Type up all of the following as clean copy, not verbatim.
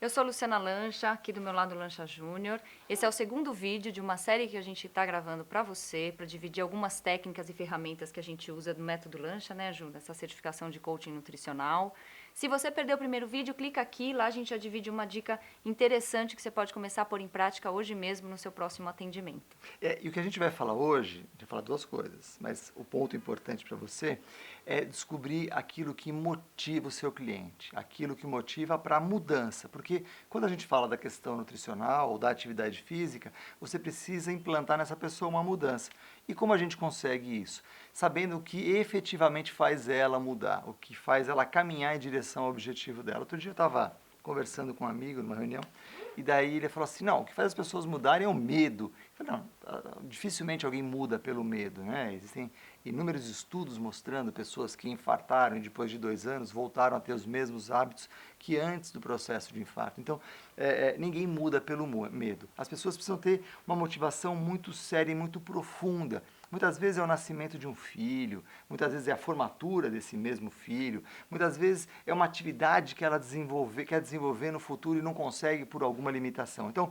Eu sou Luciana Lancha, aqui do meu lado Lancha Júnior. Esse é o segundo vídeo de uma série que a gente está gravando para você, para dividir algumas técnicas e ferramentas que a gente usa do método Lancha, né, Ju? Essa certificação de coaching nutricional. Se você perdeu o primeiro vídeo, clica aqui, lá a gente já divide uma dica interessante que você pode começar a pôr em prática hoje mesmo no seu próximo atendimento. E o que a gente vai falar hoje, a gente vai falar duas coisas, mas o ponto importante para você é descobrir aquilo que motiva o seu cliente, aquilo que motiva para a mudança, porque quando a gente fala da questão nutricional ou da atividade física, você precisa implantar nessa pessoa uma mudança. E como a gente consegue isso? Sabendo o que efetivamente faz ela mudar, o que faz ela caminhar em direção ao objetivo dela. Outro dia eu estava conversando com um amigo numa reunião, e daí ele falou assim, não, o que faz as pessoas mudarem é o medo. Eu falei, não, dificilmente alguém muda pelo medo, né? Existem inúmeros estudos mostrando pessoas que infartaram e depois de 2 anos voltaram a ter os mesmos hábitos que antes do processo de infarto. Então, ninguém muda pelo medo. As pessoas precisam ter uma motivação muito séria e muito profunda. Muitas vezes é o nascimento de um filho, muitas vezes é a formatura desse mesmo filho, muitas vezes é uma atividade que ela quer desenvolver no futuro e não consegue por alguma limitação. Então,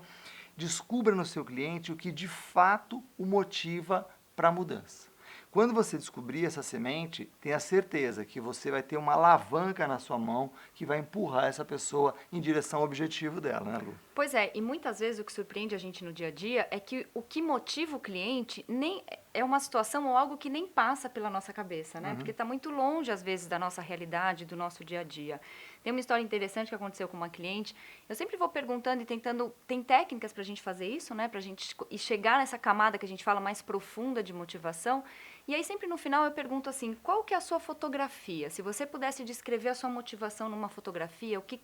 descubra no seu cliente o que de fato o motiva para a mudança. Quando você descobrir essa semente, tenha certeza que você vai ter uma alavanca na sua mão que vai empurrar essa pessoa em direção ao objetivo dela, né, Lu? Pois é, e muitas vezes o que surpreende a gente no dia a dia é que o que motiva o cliente nem é uma situação ou algo que nem passa pela nossa cabeça, né? Porque está muito longe, às vezes, da nossa realidade, do nosso dia a dia. Tem uma história interessante que aconteceu com uma cliente. Eu sempre vou perguntando e tentando. Tem técnicas para a gente fazer isso, né? Para a gente e chegar nessa camada que a gente fala mais profunda de motivação. E aí, sempre no final, eu pergunto assim: qual que é a sua fotografia? Se você pudesse descrever a sua motivação numa fotografia, o que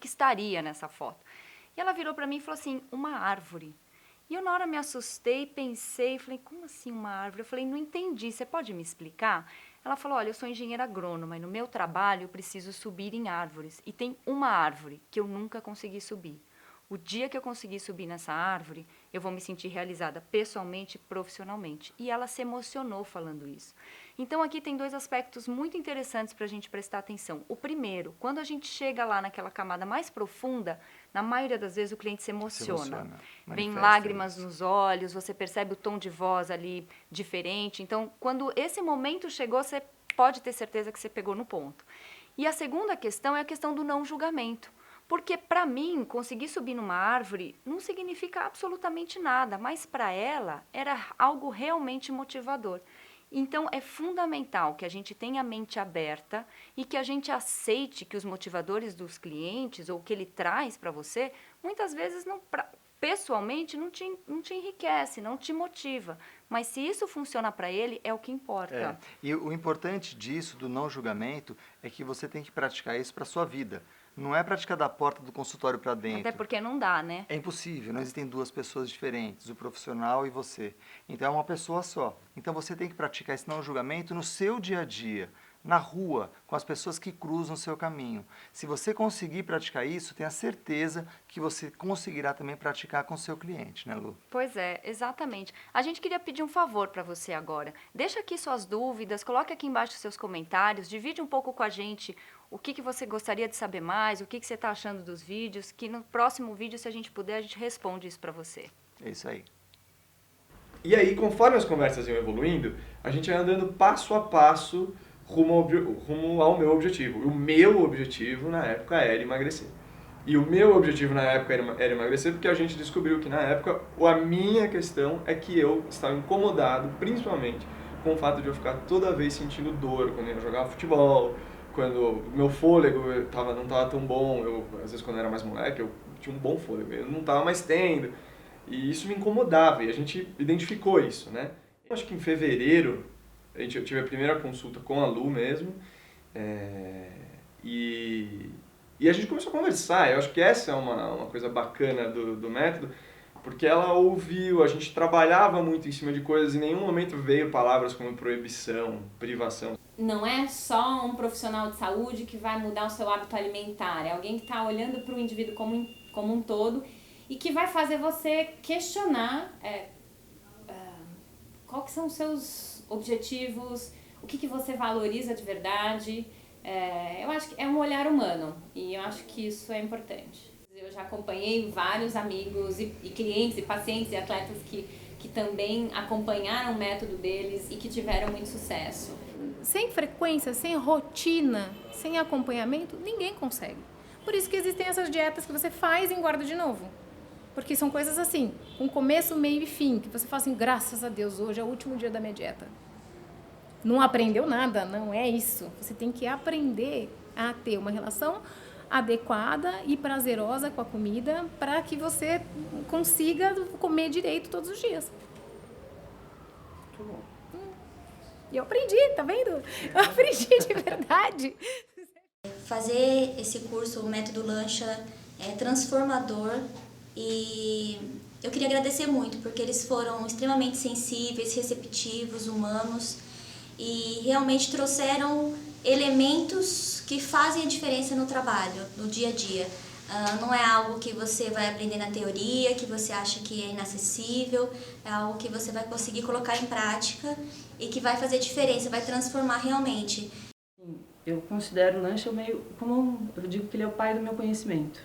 estaria nessa foto? E ela virou para mim e falou assim, uma árvore. E eu na hora me assustei, pensei, falei, como assim uma árvore? Eu falei, não entendi, você pode me explicar? Ela falou, olha, eu sou engenheira agrônoma e no meu trabalho eu preciso subir em árvores. E tem uma árvore que eu nunca consegui subir. O dia que eu conseguir subir nessa árvore, eu vou me sentir realizada pessoalmente e profissionalmente. E ela se emocionou falando isso. Então, aqui tem 2 aspectos muito interessantes para a gente prestar atenção. O primeiro, quando a gente chega lá naquela camada mais profunda, na maioria das vezes o cliente se Se emociona. emociona, Vem manifesta lágrimas isso. nos olhos, você percebe o tom de voz ali diferente. Então, quando esse momento chegou, você pode ter certeza que você pegou no ponto. E a segunda questão é a questão do não julgamento. Porque para mim, conseguir subir numa árvore não significa absolutamente nada, mas para ela era algo realmente motivador. Então é fundamental que a gente tenha a mente aberta e que a gente aceite que os motivadores dos clientes ou que ele traz para você, muitas vezes pessoalmente não te enriquece, não te motiva. Mas se isso funciona para ele, é o que É, importa. e o importante disso, do não julgamento, é que você tem que praticar isso para a sua vida. Não é praticar da porta do consultório para Até dentro. porque não dá, né? É impossível, não existem 2 pessoas diferentes, o profissional e você. Então é uma pessoa só. Então você tem que praticar esse não julgamento no seu dia a dia, na rua, com as pessoas que cruzam o seu caminho. Se você conseguir praticar isso, tenha certeza que você conseguirá também praticar com o seu cliente, né, Lu? Pois é, exatamente. A gente queria pedir um favor para você agora. Deixa aqui suas dúvidas, coloque aqui embaixo seus comentários, divide um pouco com a gente o que você gostaria de saber mais, o que você está achando dos vídeos, que no próximo vídeo, se a gente puder, a gente responde isso para você. É isso aí. E aí, conforme as conversas iam evoluindo, a gente ia andando passo a passo rumo ao meu objetivo. O meu objetivo na época era emagrecer. E o meu objetivo na época era emagrecer porque a gente descobriu que na época a minha questão é que eu estava incomodado, principalmente com o fato de eu ficar toda vez sentindo dor quando eu ia jogar futebol, quando meu fôlego não estava tão bom. Às vezes quando eu era mais moleque eu tinha um bom fôlego, eu não estava mais tendo. E isso me incomodava e a gente identificou isso, né? Eu acho que em fevereiro eu tive a primeira consulta com a Lu mesmo, é, e, e a gente começou a conversar. Eu acho que essa é uma coisa bacana do método, porque ela ouviu, a gente trabalhava muito em cima de coisas, e em nenhum momento veio palavras como proibição, privação. Não é só um profissional de saúde que vai mudar o seu hábito alimentar, é alguém que está olhando para o indivíduo como um todo e que vai fazer você questionar quais são os seus objetivos, o que você valoriza de verdade. Eu acho que é um olhar humano e eu acho que isso é importante. Eu já acompanhei vários amigos e clientes e pacientes e atletas que também acompanharam o método deles e que tiveram muito sucesso. Sem frequência, sem rotina, sem acompanhamento, ninguém consegue. Por isso que existem essas dietas que você faz e engorda de novo. Porque são coisas assim, com começo, meio e fim, que você fala assim, graças a Deus, hoje é o último dia da minha dieta. Não aprendeu nada, não é isso. Você tem que aprender a ter uma relação adequada e prazerosa com a comida para que você consiga comer direito todos os dias. Muito bom. E eu aprendi, tá vendo? Eu aprendi de verdade. Fazer esse curso, o Método Lancha, é transformador e eu queria agradecer muito, porque eles foram extremamente sensíveis, receptivos, humanos e realmente trouxeram elementos que fazem a diferença no trabalho, no dia a dia. Não é algo que você vai aprender na teoria, que você acha que é inacessível, é algo que você vai conseguir colocar em prática e que vai fazer diferença, vai transformar realmente. Eu considero o Lancha meio como, eu digo que ele é o pai do meu conhecimento.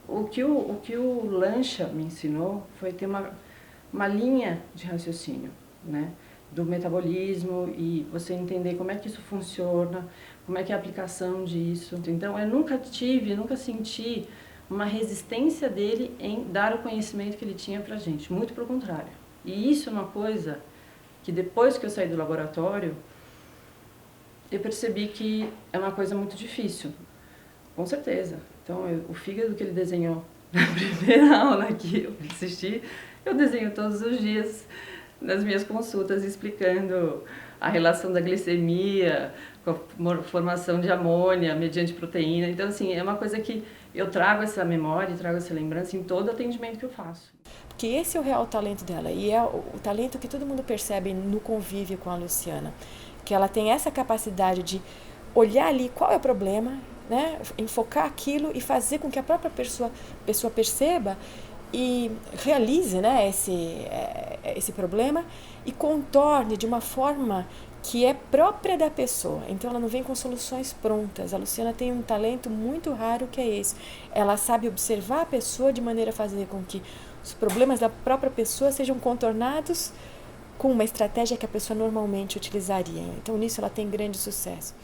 O que o Lancha me ensinou foi ter uma linha de raciocínio, né? Do metabolismo e você entender como é que isso funciona, como é que é a aplicação disso. Então, eu nunca senti uma resistência dele em dar o conhecimento que ele tinha pra gente, muito pelo contrário. E isso é uma coisa que depois que eu saí do laboratório, eu percebi que é uma coisa muito difícil, com certeza. Então, o fígado que ele desenhou na primeira aula que eu assisti, eu desenho todos os dias nas minhas consultas, explicando a relação da glicemia com a formação de amônia mediante proteína. Então, assim, é uma coisa que eu trago essa memória, trago essa lembrança em todo atendimento que eu faço. Porque esse é o real talento dela e é o talento que todo mundo percebe no convívio com a Luciana. Que ela tem essa capacidade de olhar ali qual é o problema, né? Enfocar aquilo e fazer com que a própria pessoa perceba e realize, né, esse problema e contorne de uma forma que é própria da pessoa. Então ela não vem com soluções prontas. A Luciana tem um talento muito raro que é esse. Ela sabe observar a pessoa de maneira a fazer com que os problemas da própria pessoa sejam contornados com uma estratégia que a pessoa normalmente utilizaria. Então nisso ela tem grande sucesso.